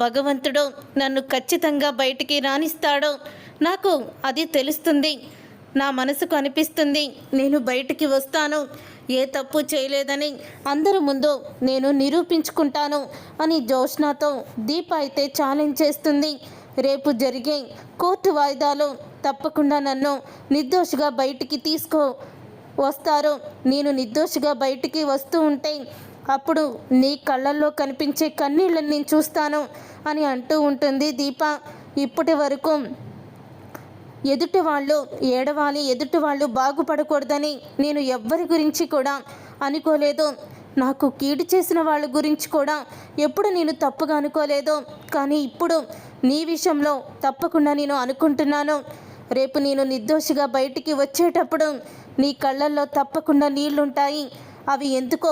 భగవంతుడు నన్ను ఖచ్చితంగా బయటికి రానిస్తాడో నాకు అది తెలుస్తుంది. నా మనసుకు అనిపిస్తుంది నేను బయటికి వస్తాను, ఏ తప్పు చేయలేదని అందరి ముందు నేను నిరూపించుకుంటాను అని జ్యోత్స్నాతో దీప అయితే ఛాలెంజ్ చేస్తుంది. రేపు జరిగే కోర్టు వాయిదాలో తప్పకుండా నన్ను నిర్దోషిగా బయటికి వస్తారు. నేను నిర్దోషిగా బయటికి వస్తూ ఉంటే అప్పుడు నీ కళ్ళల్లో కనిపించే కన్నీళ్ళని నేను చూస్తాను అని అంటూ ఉంటుంది దీప. ఇప్పటి వరకు ఎదుటి వాళ్ళు ఏడవాలి, ఎదుటి వాళ్ళు బాగుపడకూడదని నేను ఎవ్వరి గురించి కూడా అనుకోలేదు. నాకు కీడు చేసిన వాళ్ళ గురించి కూడా ఎప్పుడు నేను తప్పుగా అనుకోలేదు. కానీ ఇప్పుడు నీ విషయంలో తప్పకుండా నేను అనుకుంటున్నాను. రేపు నేను నిర్దోషిగా బయటికి వచ్చేటప్పుడు నీ కళ్ళల్లో తప్పకుండా నీళ్లుంటాయి. అవి ఎందుకో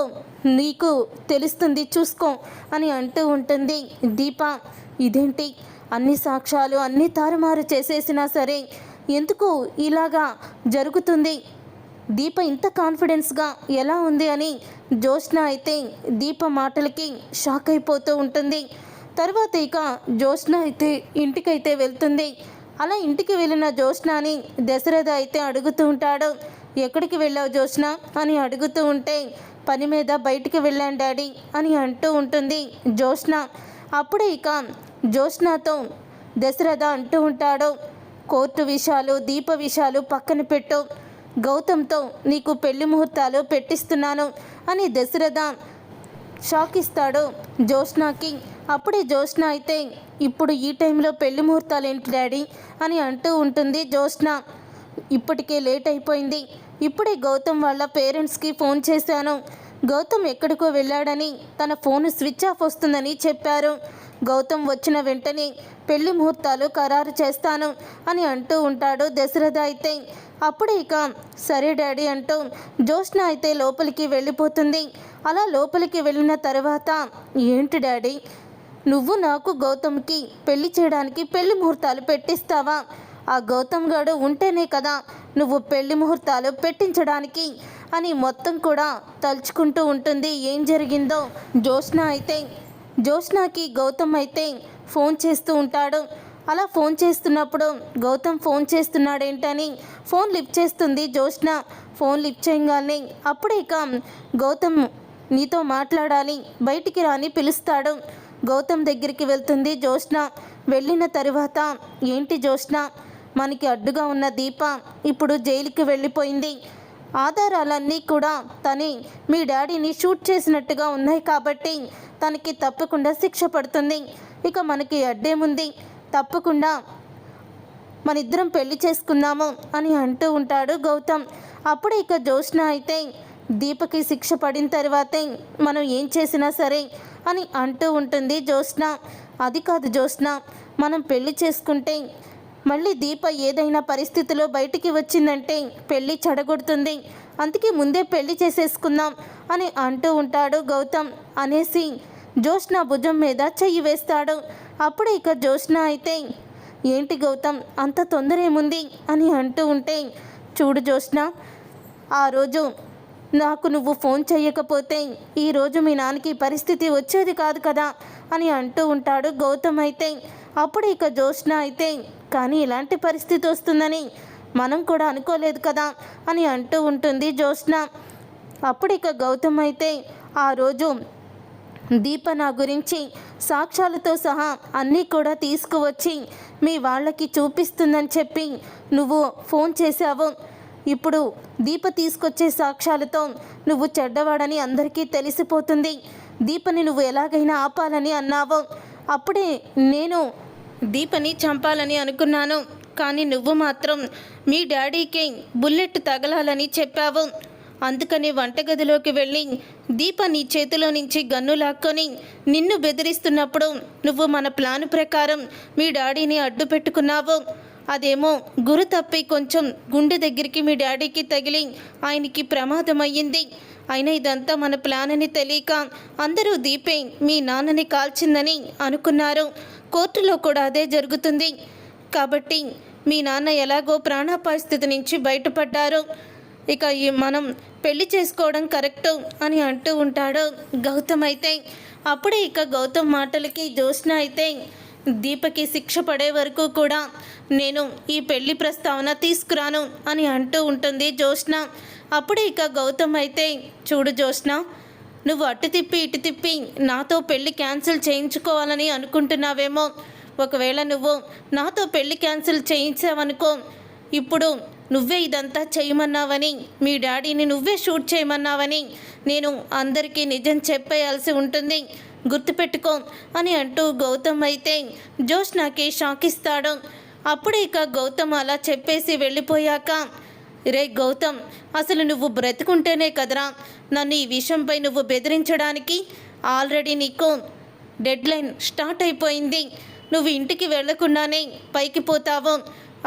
నీకు తెలుస్తుంది, చూసుకో అని అంటూ ఉంటుంది దీప. ఇదేంటి, అన్ని సాక్ష్యాలు అన్నీ తారుమారు చేసేసినా సరే ఎందుకు ఇలాగా జరుగుతుంది? దీప ఇంత కాన్ఫిడెన్స్గా ఎలా ఉంది అని జ్యోత్స్న అయితే దీప మాటలకి షాక్ అయిపోతూ ఉంటుంది. తర్వాత ఇక జ్యోత్స్న అయితే ఇంటికైతే వెళ్తుంది. అలా ఇంటికి వెళ్ళిన జ్యోత్స్నని దశరథ అయితే అడుగుతూ ఉంటాడు. ఎక్కడికి వెళ్ళావు జ్యోత్స్న అని అడుగుతూ ఉంటే పని మీద బయటికి వెళ్ళాను డాడీ అని అంటూ ఉంటుంది జ్యోత్స్న. అప్పుడే ఇక జ్యోత్స్నతో దశరథ అంటూ ఉంటాడు, కోర్టు విషయాలు దీప విషయాలు పక్కన పెట్టు, గౌతమ్తో నీకు పెళ్లి ముహూర్తాలు పెట్టిస్తున్నాను అని దశరథ షాక్ ఇస్తాడు జ్యోత్స్నకి. అప్పుడే జ్యోత్స్న అయితే ఇప్పుడు ఈ టైంలో పెళ్లి ముహూర్తాలు ఏంటి డాడీ అని అంటూ ఉంటుంది జ్యోత్స్న. ఇప్పటికే లేట్ అయిపోయింది. ఇప్పుడే గౌతమ్ వాళ్ళ పేరెంట్స్కి ఫోన్ చేశాను. గౌతమ్ ఎక్కడికో వెళ్ళాడని తన ఫోన్ స్విచ్ ఆఫ్ వస్తుందని చెప్పారు. గౌతమ్ వచ్చిన వెంటనే పెళ్లి ముహూర్తాలు ఖరారు చేస్తాను అని అంటూ ఉంటాడు దశరథ అయితే. అప్పుడే ఇక సరే డాడీ అంటూ జ్యోత్స్న అయితే లోపలికి వెళ్ళిపోతుంది. అలా లోపలికి వెళ్ళిన తర్వాత ఏంటి డాడీ, నువ్వు నాకు గౌతమ్కి పెళ్లి చేయడానికి పెళ్లి ముహూర్తాలు పెట్టిస్తావా? ఆ గౌతమ్ గాడు ఉంటేనే కదా నువ్వు పెళ్లి ముహూర్తాలు పెట్టించడానికి అని మొత్తం కూడా తలుచుకుంటూ ఉంటుంది ఏం జరిగిందో. జ్యోత్స్నకి గౌతమ్ అయితే ఫోన్ చేస్తూ ఉంటాడు. అలా ఫోన్ చేస్తున్నప్పుడు గౌతమ్ ఫోన్ చేస్తున్నాడేంటని ఫోన్ లిఫ్ట్ చేస్తుంది జ్యోత్స్న. ఫోన్ లిఫ్ట్ చేయగానే అప్పుడే ఇక గౌతమ్ నీతో మాట్లాడాలి, బయటికి రాని పిలుస్తాడు. గౌతమ్ దగ్గరికి వెళ్తుంది జ్యోత్స్న. వెళ్ళిన తర్వాత ఏంటి జ్యోత్స్న, మనకి అడ్డుగా ఉన్న దీప ఇప్పుడు జైలుకి వెళ్ళిపోయింది. ఆధారాలన్నీ కూడా తనే మీ డాడీని షూట్ చేసినట్టుగా ఉన్నాయి కాబట్టి తనకి తప్పకుండా శిక్ష పడుతుంది. ఇక మనకి అడ్డేముంది, తప్పకుండా మనిద్దరం పెళ్లి చేసుకుందాము అని అంటూ ఉంటాడు గౌతమ్. అప్పుడు ఇక జ్యోత్స్న అయితే దీపకి శిక్ష పడిన తర్వాతే మనం ఏం చేసినా సరే అని అంటూ ఉంటుంది జ్యోత్స్న. అది కాదు జ్యోత్స్న, మనం పెళ్లి చేసుకుంటే మళ్ళీ దీప ఏదైనా పరిస్థితిలో బయటికి వచ్చిందంటే పెళ్ళి చెడగొడుతుంది, అందుకే ముందే పెళ్లి చేసేసుకుందాం అని అంటూ ఉంటాడు గౌతమ్. అనేసి జ్యోత్స్న భుజం మీద చెయ్యి వేస్తాడు. అప్పుడు ఇక జ్యోత్స్న అయితే ఏంటి గౌతమ్ అంత తొందర ఏముంది అని అంటూ ఉంటే, చూడు జ్యోత్స్న, ఆ రోజు నాకు నువ్వు ఫోన్ చేయకపోతే ఈరోజు మీ నాన్నకి పరిస్థితి వచ్చేది కాదు కదా అని అంటూ ఉంటాడు గౌతమ్ అయితే. అప్పుడు ఇక జ్యోత్స్న అయితే కానీ ఇలాంటి పరిస్థితి వస్తుందని మనం కూడా అనుకోలేదు కదా అని అంటూ ఉంటుంది జ్యోత్స్న. అప్పుడు ఇక గౌతమ్ అయితే ఆ రోజు దీప నా గురించి సాక్ష్యాలతో సహా అన్నీ కూడా తీసుకువచ్చి మీ వాళ్ళకి చూపిస్తుందని చెప్పి నువ్వు ఫోన్ చేశావు. ఇప్పుడు దీప తీసుకొచ్చే సాక్ష్యాలతో నువ్వు చెడ్డవాడని అందరికీ తెలిసిపోతుంది. దీపని నువ్వు ఎలాగైనా ఆపాలని అన్నావు. అప్పుడే నేను దీపని చంపాలని అనుకున్నాను. కానీ నువ్వు మాత్రం మీ డాడీకి బుల్లెట్ తగలాలని చెప్పావు. అందుకని వంటగదిలోకి వెళ్ళి దీప నీ చేతిలో నుంచి గన్ను లాక్కొని నిన్ను బెదిరిస్తున్నప్పుడు నువ్వు మన ప్లాన్ ప్రకారం మీ డాడీని అడ్డు పెట్టుకున్నావు. అదేమో గురి తప్పి కొంచెం గుండె దగ్గరికి మీ డాడీకి తగిలి ఆయనకి ప్రమాదం అయ్యింది. అయినా ఇదంతా మన ప్లాన్ అని తెలియక అందరూ దీపే మీ నాన్నని కాల్చిందని అనుకున్నారు. కోర్టులో కూడా అదే జరుగుతుంది. కాబట్టి మీ నాన్న ఎలాగో ప్రాణాపాయ స్థితి నుంచి బయటపడ్డారు. ఇక మనం పెళ్లి చేసుకోవడం కరెక్టు అని అంటూ ఉంటాడు గౌతమ్ అయితే. అప్పుడే ఇక గౌతమ్ మాటలకి జ్యోత్స్న అయితే దీపకి శిక్ష పడే వరకు కూడా నేను ఈ పెళ్లి ప్రస్తావన తీసుకురాను అని అంటూ ఉంటుంది జ్యోత్స్న. అప్పుడే ఇక గౌతమ్ అయితే చూడు జ్యోత్స్న, నువ్వు అటు తిప్పి ఇటు తిప్పి నాతో పెళ్లి క్యాన్సిల్ చేయించుకోవాలని అనుకుంటున్నావేమో. ఒకవేళ నువ్వు నాతో పెళ్లి క్యాన్సిల్ చేయించావనుకో, ఇప్పుడు నువ్వే ఇదంతా చేయమన్నావని, మీ డాడీని నువ్వే షూట్ చేయమన్నావని నేను అందరికీ నిజం చెప్పేయాల్సి ఉంటుంది, గుర్తుపెట్టుకో అని అంటూ గౌతమ్ అయితే జ్యోత్స్నకి షాక్ ఇస్తాడు. అప్పుడు ఇక గౌతమ్ అలా చెప్పేసి వెళ్ళిపోయాక, రే గౌతమ్, అసలు నువ్వు బ్రతుకుంటేనే కదరా నన్ను ఈ విషయంపై నువ్వు బెదిరించడానికి. ఆల్రెడీ నీకు డెడ్ లైన్ స్టార్ట్ అయిపోయింది. నువ్వు ఇంటికి వెళ్లకుండానే పైకి పోతావు.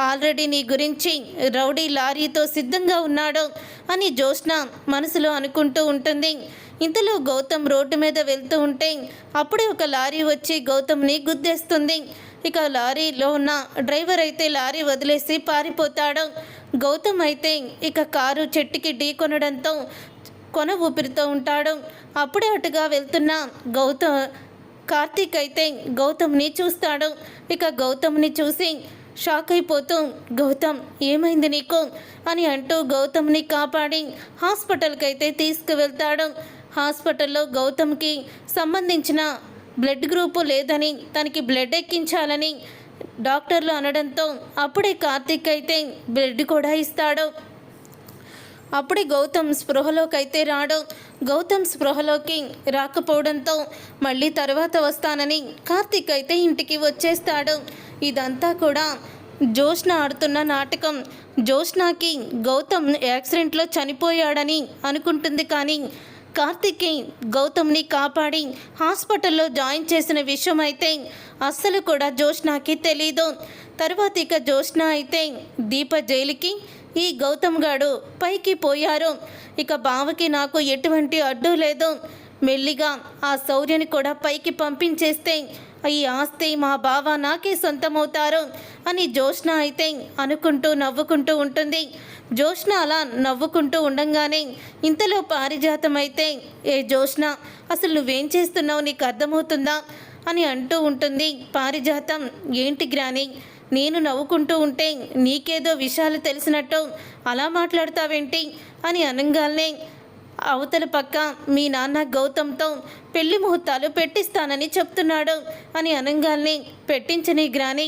ఆల్రెడీ నీ గురించి రౌడీ లారీతో సిద్ధంగా ఉన్నాడు అని జ్యోత్స్న మనసులో అనుకుంటూ ఉంటుంది. ఇంతలో గౌతమ్ రోడ్డు మీద వెళ్తూ ఉంటే అప్పుడే ఒక లారీ వచ్చి గౌతమ్ని గుద్దేస్తుంది. ఇక లారీలో ఉన్న డ్రైవర్ అయితే లారీ వదిలేసి పారిపోతాడు. గౌతమ్ అయితే ఇక కారు చెట్టుకి ఢీకొనడంతో కొన ఊపిరితో ఉంటాడు. అప్పుడే అటుగా వెళ్తున్న కార్తీక్ అయితే గౌతమ్ని చూస్తాడు. ఇక గౌతమ్ని చూసి షాక్ అయిపోతూ, గౌతమ్ ఏమైంది నీకు అని అంటూ గౌతమ్ని కాపాడి హాస్పిటల్కి అయితే తీసుకువెళ్తాడు. హాస్పిటల్లో గౌతమ్కి సంబంధించిన బ్లడ్ గ్రూపు లేదని, తనకి బ్లడ్ ఎక్కించాలని డాక్టర్లు అనడంతో అప్పుడే కార్తీక్ అయితే బ్లడ్ కూడా ఇస్తాడు. అప్పుడే గౌతమ్ స్పృహలోకి అయితే రాడు. గౌతమ్ స్పృహలోకి రాకపోవడంతో మళ్ళీ తర్వాత వస్తానని కార్తీక్ అయితే ఇంటికి వచ్చేస్తాడు. ఇదంతా కూడా జ్యోత్స్న ఆడుతున్న నాటకం. జ్యోత్స్నకి గౌతమ్ యాక్సిడెంట్లో చనిపోయాడని అనుకుంటుంది, కానీ కార్తీక్ గౌతమ్ని కాపాడి హాస్పిటల్లో జాయిన్ చేసిన విషయం అయితే అస్సలు కూడా జ్యోత్స్నకి తెలీదు. తర్వాత ఇక జ్యోత్స్న అయితే దీప జైలుకి, ఈ గౌతమ్ గాడు పైకి పోయారు. ఇక బావకి నాకు ఎటువంటి అడ్డు లేదు. మెల్లిగా ఆ శౌర్యని కూడా పైకి పంపించేస్తే ఈ ఆస్తి మా బావ నాకే సొంతమవుతారు అని జ్యోత్స్న అయితే అనుకుంటూ నవ్వుకుంటూ ఉంటుంది. జ్యోత్స్న అలా నవ్వుకుంటూ ఉండంగానే ఇంతలో పారిజాతం అయితే, ఏ జ్యోత్స్న, అసలు నువ్వేం చేస్తున్నావు, నీకు అర్థమవుతుందా అని అంటూ ఉంటుంది. పారిజాతం, ఏంటి గ్రాని, నేను నవ్వుకుంటూ ఉంటే నీకేదో విషయాలు తెలిసినట్టు అలా మాట్లాడతావేంటి అని అనగానే, అవతల పక్క మీ నాన్న గౌతమ్తో పెళ్లి ముహూర్తాలు పెట్టిస్తానని చెప్తున్నాడు అని అనగానే, పెట్టించని గ్రాని,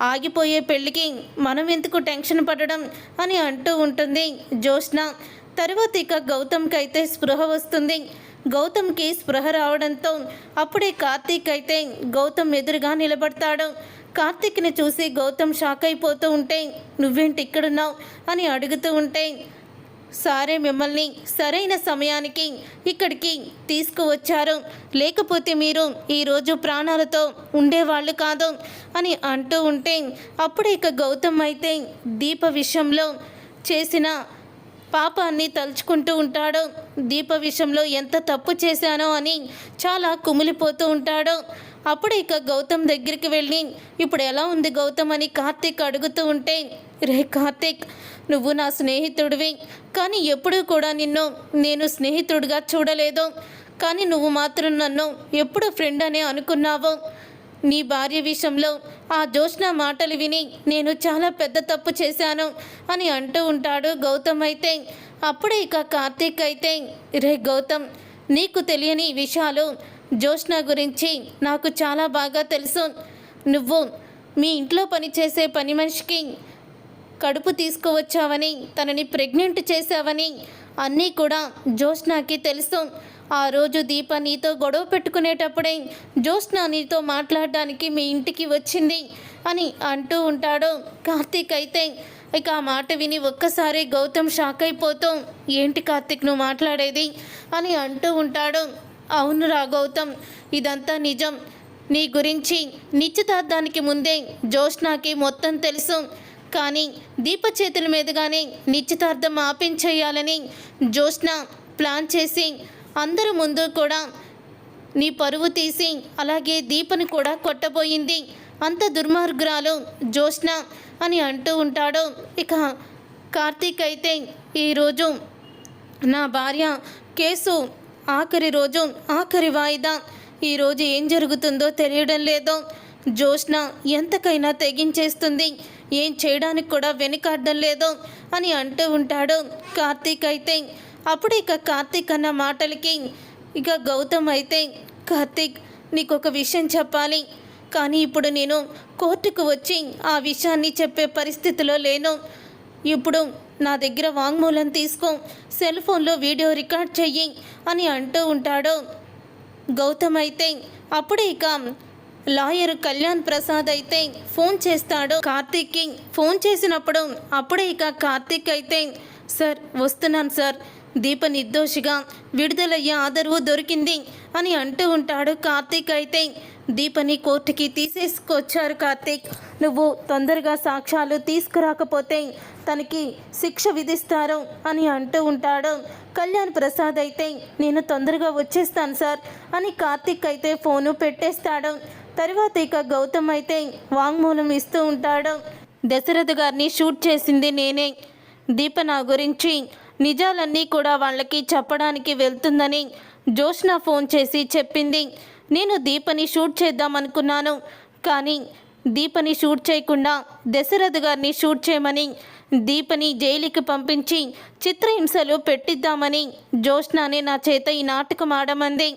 ఆగిపోయే పెళ్ళికి మనం ఎందుకు టెన్షన్ పడడం అని అంటూ ఉంటుంది జ్యోత్స్న. తర్వాత ఇక గౌతమ్కి అయితే స్పృహ వస్తుంది. గౌతమ్కి స్పృహ రావడంతో అప్పుడే కార్తీక్ అయితే గౌతమ్ ఎదురుగా నిలబడతాడు. కార్తీక్ని చూసి గౌతమ్ షాక్ అయిపోతూ ఉంటే, నువ్వేంటి ఇక్కడున్నావు అని అడుగుతూ ఉంటే, సారే మిమ్మల్ని సరైన సమయానికి ఇక్కడికి తీసుకువచ్చారు, లేకపోతే మీరు ఈరోజు ప్రాణాలతో ఉండేవాళ్ళు కాదు అని అంటూ ఉంటే అప్పుడు ఇక గౌతమ్ అయితే దీప విషయంలో చేసిన పాపాన్ని తలుచుకుంటూ ఉంటాడు. దీప విషయంలో ఎంత తప్పు చేశానో అని చాలా కుమిలిపోతూ ఉంటాడు. అప్పుడు ఇక గౌతమ్ దగ్గరికి వెళ్ళి, ఇప్పుడు ఎలా ఉంది గౌతమ్ అని కార్తీక్ అడుగుతూ ఉంటే, రే కార్తీక్, నువ్వు నా స్నేహితుడివి, కానీ ఎప్పుడూ కూడా నిన్ను నేను స్నేహితుడిగా చూడలేదు. కానీ నువ్వు మాత్రం నన్ను ఎప్పుడు ఫ్రెండ్ అనే అనుకున్నావు. నీ భార్య విషయంలో ఆ జ్యోత్స్న మాటలు విని నేను చాలా పెద్ద తప్పు చేశాను అని అంటూ ఉంటాడు గౌతమ్ అయితే. అప్పుడే ఇక కార్తీక్ అయితే, రే గౌతమ్, నీకు తెలియని విషయాలు జ్యోత్స్న గురించి నాకు చాలా బాగా తెలుసు. నువ్వు మీ ఇంట్లో పనిచేసే పని మనిషికి కడుపు తీసుకువచ్చావని, తనని ప్రెగ్నెంట్ చేశావని అన్నీ కూడా జ్యోత్స్నకి తెలుసు. ఆ రోజు దీప నీతో గొడవ పెట్టుకునేటప్పుడే జ్యోత్స్న నీతో మాట్లాడడానికి మీ ఇంటికి వచ్చింది అని అంటూ ఉంటాడు కార్తీక్ అయితే. ఇక ఆ మాట విని ఒక్కసారి గౌతమ్ షాక్ అయిపోతూ, ఏంటి కార్తీక్ నువ్వు మాట్లాడేది అని అంటూ ఉంటాడు. అవునురా గౌతమ్, ఇదంతా నిజం. నీ గురించి నిశ్చితార్థానికి ముందే జ్యోత్స్నకి మొత్తం తెలుసు. కానీ దీప చేతుల మీదుగానే నిశ్చితార్థం ఆపించేయాలని జ్యోత్స్న ప్లాన్ చేసి అందరి ముందు కూడా నీ పరువు తీసి అలాగే దీపని కూడా కొట్టబోయింది. అంత దుర్మార్గురాలు జ్యోత్స్న అని అంటూ ఉంటాడు. ఇక కార్తీక్ అయితే, ఈరోజు నా భార్య కేసు ఆఖరి రోజు, ఆఖరి వాయిదా. ఈరోజు ఏం జరుగుతుందో తెలియడం లేదు. జోష్న ఎంతకైనా తెగించేస్తుంది, ఏం చేయడానికి కూడా వెనుకాడడం లేదు అని అంటూ ఉంటాడు కార్తీక్. అయితే అప్పుడు ఇక కార్తీక్ అన్న మాటలకి ఇక గౌతమ్ అయితే, కార్తీక్ నీకు ఒక విషయం చెప్పాలి, కానీ ఇప్పుడు నేను కోర్టుకు వచ్చి ఆ విషయాన్ని చెప్పే పరిస్థితిలో లేను. ఇప్పుడు నా దగ్గర వాంగ్మూలం తీసుకో, సెల్ ఫోన్లో వీడియో రికార్డ్ చెయ్యి అని అంటూ ఉంటాడు గౌతమ్. అయితే అప్పుడే ఇక లాయర్ కళ్యాణ్ ప్రసాద్ అయితే ఫోన్ చేస్తాడు కార్తీక్కి. ఫోన్ చేసినప్పుడు అప్పుడే ఇక కార్తీక్ అయితే, సార్ వస్తున్నాను సార్, దీప నిర్దోషిగా విడుదలయ్యే ఆదరవు దొరికింది అని అంటూ ఉంటాడు కార్తీక్. అయితే దీపని కోర్టుకి తీసేసుకొచ్చారు కార్తీక్, నువ్వు తొందరగా సాక్ష్యాలు తీసుకురాకపోతే తనకి శిక్ష విధిస్తారు అని అంటూ ఉంటాడు కళ్యాణ్ ప్రసాద్. అయితే నేను తొందరగా వచ్చేస్తాను సార్ అని కార్తీక్ అయితే ఫోను పెట్టేస్తాడు. తర్వాత ఇక గౌతమ్ అయితే వాంగ్మూలం ఇస్తూ ఉంటాడు. దశరథ్ గారిని షూట్ చేసింది నేనే, దీప నా గురించి నిజాలన్నీ కూడా వాళ్ళకి చెప్పడానికి వెళ్తుందని జోష్న ఫోన్ చేసి చెప్పింది. నేను దీపని షూట్ చేద్దామనుకున్నాను, కానీ దీపని షూట్ చేయకుండా దశరథ్ గారిని షూట్ చేయమని దీపని జైలుకి పంపించి చిత్రహింసలు పెట్టిద్దామని జోష్నానే నా చేత ఈ నాటకం ఆడమంది.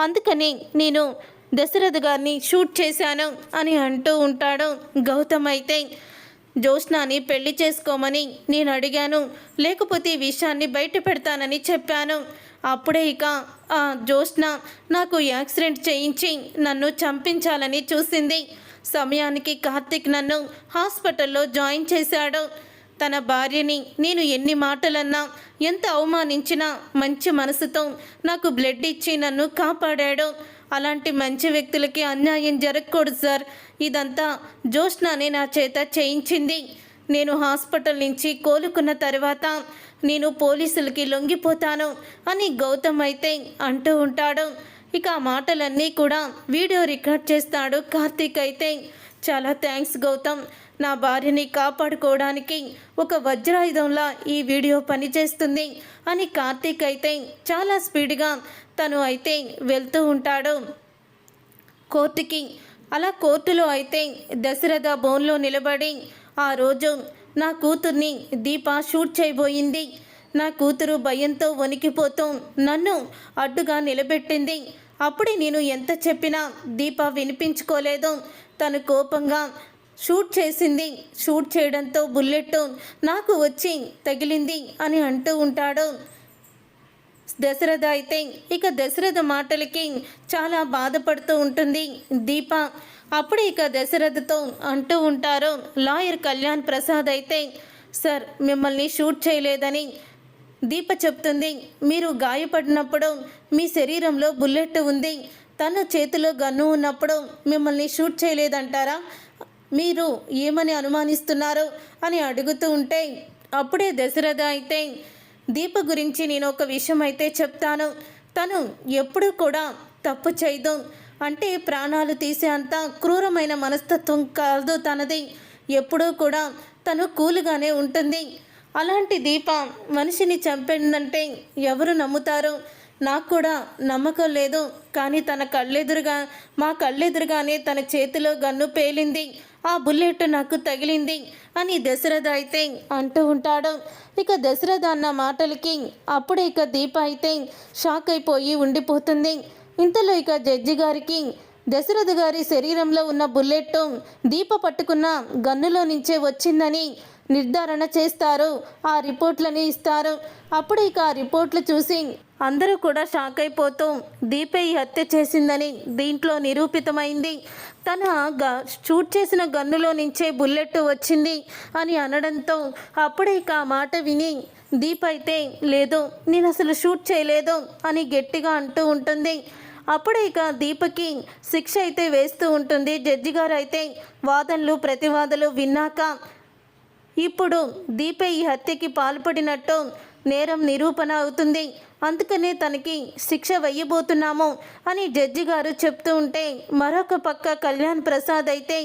అందుకని నేను దశరథ్ గారిని షూట్ చేశాను అని అంటూ ఉంటాడు గౌతమ్. అయితే జోష్నాని పెళ్లి చేసుకోమని నేను అడిగాను, లేకపోతే ఈ విషయాన్ని బయట పెడతానని చెప్పాను. అప్పుడే ఇక ఆ జోష్న నాకు యాక్సిడెంట్ చేయించి నన్ను చంపించాలని చూసింది. సమయానికి కార్తీక్ నన్ను హాస్పిటల్లో జాయిన్ చేశాడు. తన భార్యని నేను ఎన్ని మాటలన్నా, ఎంత అవమానించినా మంచి మనసుతో నాకు బ్లడ్ ఇచ్చి నన్ను కాపాడాడు. అలాంటి మంచి వ్యక్తులకి అన్యాయం జరగకూడదు సార్. ఇదంతా జోష్నానే నా చేత చేయించింది. నేను హాస్పిటల్ నుంచి కోలుకున్న తర్వాత నేను పోలీసులకి లొంగిపోతాను అని గౌతమ్ అయితే అంటూ ఉంటాడు. ఇక ఆ మాటలన్నీ కూడా వీడియో రికార్డ్ చేస్తాడు కార్తీక్. అయితే చాలా థ్యాంక్స్ గౌతమ్, నా భార్యని కాపాడుకోవడానికి ఒక వజ్రాయుధంలా ఈ వీడియో పనిచేస్తుంది అని కార్తీక్ అయితే చాలా స్పీడ్గా తను అయితే వెళ్తూ ఉంటాడు కోర్టుకి. అలా కోర్టులో అయితే దశరథ బోన్లో నిలబడి, ఆ రోజు నా కూతుర్ని దీప షూట్ చేయబోయింది, నా కూతురు భయంతో వణికిపోతూ నన్ను అడ్డుగా నిలబెట్టింది. అప్పుడే నేను ఎంత చెప్పినా దీప వినిపించుకోలేదు. తను కోపంగా షూట్ చేసింది, షూట్ చేయడంతో బుల్లెట్ నాకు వచ్చి తగిలింది అని అంటూ ఉంటాడు దశరథ. అయితే ఇక దశరథ మాటలకి చాలా బాధపడుతూ ఉంటుంది దీప. అప్పుడు ఇక దశరథతో అంటూ ఉంటారు లాయర్ కళ్యాణ్ ప్రసాద్. అయితే సార్ మిమ్మల్ని షూట్ చేయలేదని దీప చెప్తుంది. మీరు గాయపడినప్పుడు మీ శరీరంలో బుల్లెట్ ఉంది, తన చేతిలో గన్ను ఉన్నప్పుడు మిమ్మల్ని షూట్ చేయలేదంటారా? మీరు ఏమని అనుమానిస్తున్నారు అని అడుగుతూ ఉంటే అప్పుడే దశరథ అయితే, దీప గురించి నేను ఒక విషయం అయితే చెప్తాను, తను ఎప్పుడూ కూడా తప్పు చేయదు, అంటే ప్రాణాలు తీసే అంత క్రూరమైన మనస్తత్వం కాదు తనది, ఎప్పుడూ కూడా తను కూలుగానే ఉంటుంది. అలాంటి దీప మనిషిని చంపిందంటే ఎవరు నమ్ముతారు? నాకు కూడా నమ్మకం లేదు, కానీ తన కళ్ళెదురుగా మా కళ్ళెదురుగానే తన చేతిలో గన్ను పేలింది, ఆ బుల్లెట్ నాకు తగిలింది అని దశరథ అయితే అంటూ ఉంటాడు. ఇక దశరథ అన్న మాటలకి అప్పుడు ఇక దీప అయితే షాక్ అయిపోయి ఉండిపోతుంది. ఇంతలో ఇక జడ్జి గారికి దశరథ గారి శరీరంలో ఉన్న బుల్లెట్ దీప పట్టుకున్న గన్నులో నుంచే వచ్చిందని నిర్ధారణ చేస్తారు. ఆ రిపోర్ట్లని ఇస్తారు. అప్పుడు ఇక ఆ రిపోర్ట్లు చూసి అందరూ కూడా షాక్ అయిపోతూ దీపే ఈ హత్య చేసిందని దీంట్లో నిరూపితమైంది, తన షూట్ చేసిన గన్నులో నుంచే బుల్లెట్ వచ్చింది అని అనడంతో అప్పుడే ఇక ఆ మాట విని దీప అయితే లేదు, నేను అసలు షూట్ చేయలేదు అని గట్టిగా అంటూ ఉంటుంది. అప్పుడే ఇక దీపకి శిక్ష అయితే వేస్తూ ఉంటుంది జడ్జి గారు. అయితే వాదనలు ప్రతివాదనలు విన్నాక ఇప్పుడు దీపే ఈ హత్యకి పాల్పడినట్టు నేరం నిరూపణ అవుతుంది, అందుకనే తనకి శిక్ష వేయబోతున్నాము అని జడ్జి గారు చెప్తూ ఉంటే మరొక పక్క కళ్యాణ్ ప్రసాద్ అయితే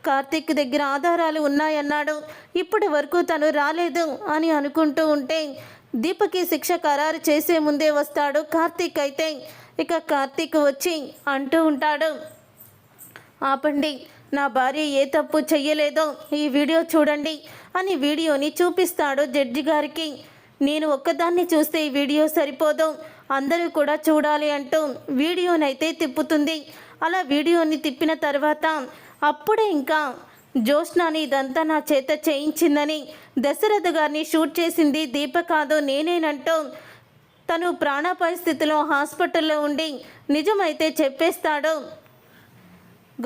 కార్తీక్ దగ్గర ఆధారాలు ఉన్నాయన్నాడు, ఇప్పటి వరకు తను రాలేదు అని అనుకుంటూ ఉంటే దీపకి శిక్ష ఖరారు చేసే ముందే వస్తాడు కార్తీక్. అయితే ఇక కార్తీక్ వచ్చి అంటూ ఉంటాడు, ఆపండి, నా భార్య ఏ తప్పు చెయ్యలేదో ఈ వీడియో చూడండి అని వీడియోని చూపిస్తాడు జడ్జి గారికి. నేను ఒక్కదాన్ని చూస్తే ఈ వీడియో సరిపోదు, అందరూ కూడా చూడాలి అంటూ వీడియోనైతే తిప్పుతుంది. అలా వీడియోని తిప్పిన తర్వాత అప్పుడే ఇంకా జ్యోత్స్నాని ఇదంతా నా చేత చేయించిందని, దశరథ గారిని షూట్ చేసింది దీప కాదు నేనేనంటూ తను ప్రాణాపాయ స్థితిలో హాస్పిటల్లో ఉండి నిజమైతే చెప్పేస్తాడు.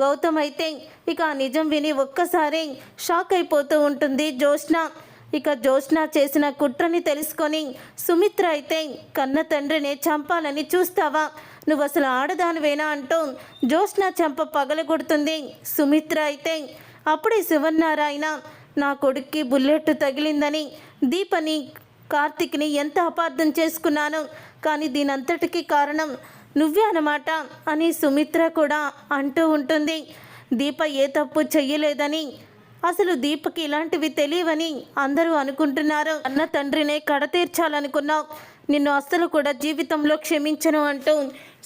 గౌతమ్ అయితే ఇక ఆ నిజం విని ఒక్కసారి షాక్ అయిపోతూ ఉంటుంది జ్యోత్స్న. ఇక జ్యోత్స్న చేసిన కుట్రని తెలుసుకొని సుమిత్ర అయితే కన్న తండ్రిని చంపాలని చూస్తావా, నువ్వు అసలు ఆడదానివేనా అంటూ జ్యోత్స్న చెంప పగలగొడుతుంది. సుమిత్ర అయితే అప్పుడే శివన్నారాయణ, నా కొడుక్కి బుల్లెట్ తగిలిందని దీపని కార్తిక్ని ఎంత అపార్థం చేసుకున్నాను, కానీ దీనంతటికీ కారణం నువ్వే అన్నమాట అని సుమిత్ర కూడా అంటూ ఉంటుంది. దీప ఏ తప్పు చెయ్యలేదని, అసలు దీపకి ఇలాంటివి తెలియవని అందరూ అనుకుంటున్నారు. అన్న తండ్రినే కడతీర్చాలనుకున్నావు, నిన్ను అస్సలు కూడా జీవితంలో క్షమించను అంటూ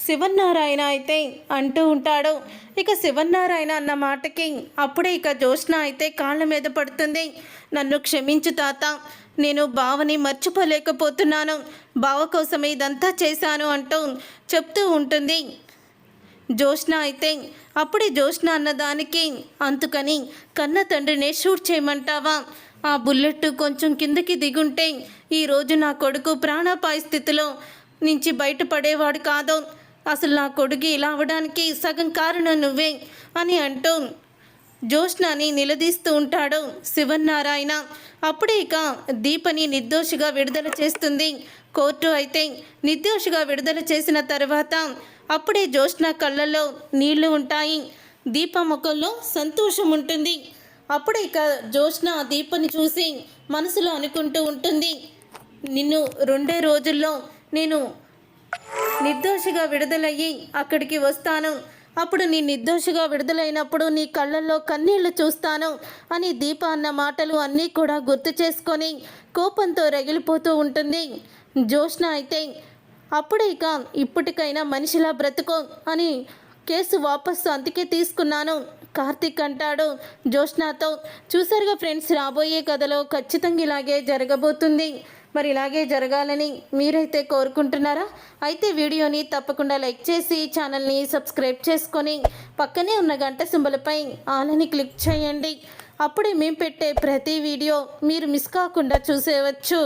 శివన్నారాయణ అయితే అంటూ ఉంటాడు. ఇక శివన్నారాయణ అన్న మాటకి అప్పుడే ఇక జ్యోత్స్న అయితే కాళ్ళ మీద పడుతుంది. నన్ను క్షమించు తాత, నేను బావని మర్చిపోలేకపోతున్నాను, బావ కోసమే ఇదంతా చేశాను అంటూ చెప్తూ ఉంటుంది. జ్యోత్స్న అయితే అప్పుడే జ్యోత్స్న అన్నదానికి అందుకని కన్న తండ్రినే షూట్ చేయమంటావా, ఆ బుల్లెట్ కొంచెం కిందకి దిగుంటే ఈరోజు నా కొడుకు ప్రాణాపాయ స్థితిలో నుంచి బయటపడేవాడు కాదు, అసలు నా కొడుకు ఇలా అవడానికి సగం కారణం నువ్వే అని అంటూ జ్యోత్స్నని నిలదీస్తూ ఉంటాడు శివన్నారాయణ. అప్పుడే ఇక దీపని నిర్దోషిగా విడుదల చేస్తుంది కోర్టు. అయితే నిర్దోషిగా విడుదల చేసిన తర్వాత అప్పుడే జ్యోత్స్న కళ్ళల్లో నీళ్లు ఉంటాయి, దీప ముఖంలో సంతోషం ఉంటుంది. అప్పుడే ఇక జ్యోత్స్న దీపని చూసి మనసులో అనుకుంటూ ఉంటుంది, నిన్ను 2 రోజుల్లో నేను నిర్దోషిగా విడుదలయ్యి అక్కడికి వస్తాను, అప్పుడు నీ నిర్దోషిగా విడుదలైనప్పుడు నీ కళ్ళల్లో కన్నీళ్లు చూస్తాను అని దీప అన్న మాటలు అన్నీ కూడా గుర్తు చేసుకొని కోపంతో రగిలిపోతూ ఉంటుంది జ్యోత్స్న. అయితే అప్పుడే ఇక ఇప్పటికైనా మనిషిలా బ్రతుకో అని కేసు వాపసు అందుకే తీసుకున్నాను కార్తీక్ అంటాడు జ్యోత్స్నతో. చూసారుగా ఫ్రెండ్స్, రాబోయే కథలో ఖచ్చితంగా ఇలాగే జరగబోతుంది. మరి ఇలాగే జరగాలని మీరైతే కోరుకుంటున్నారా? అయితే వీడియోని తప్పకుండా లైక్ చేసి ఛానల్ని సబ్స్క్రైబ్ చేసుకొని పక్కనే ఉన్న గంట సింబల్పై ఆల్ అని క్లిక్ చేయండి. అప్పుడే మేము పెట్టే ప్రతి వీడియో మీరు మిస్ కాకుండా చూసేయవచ్చు.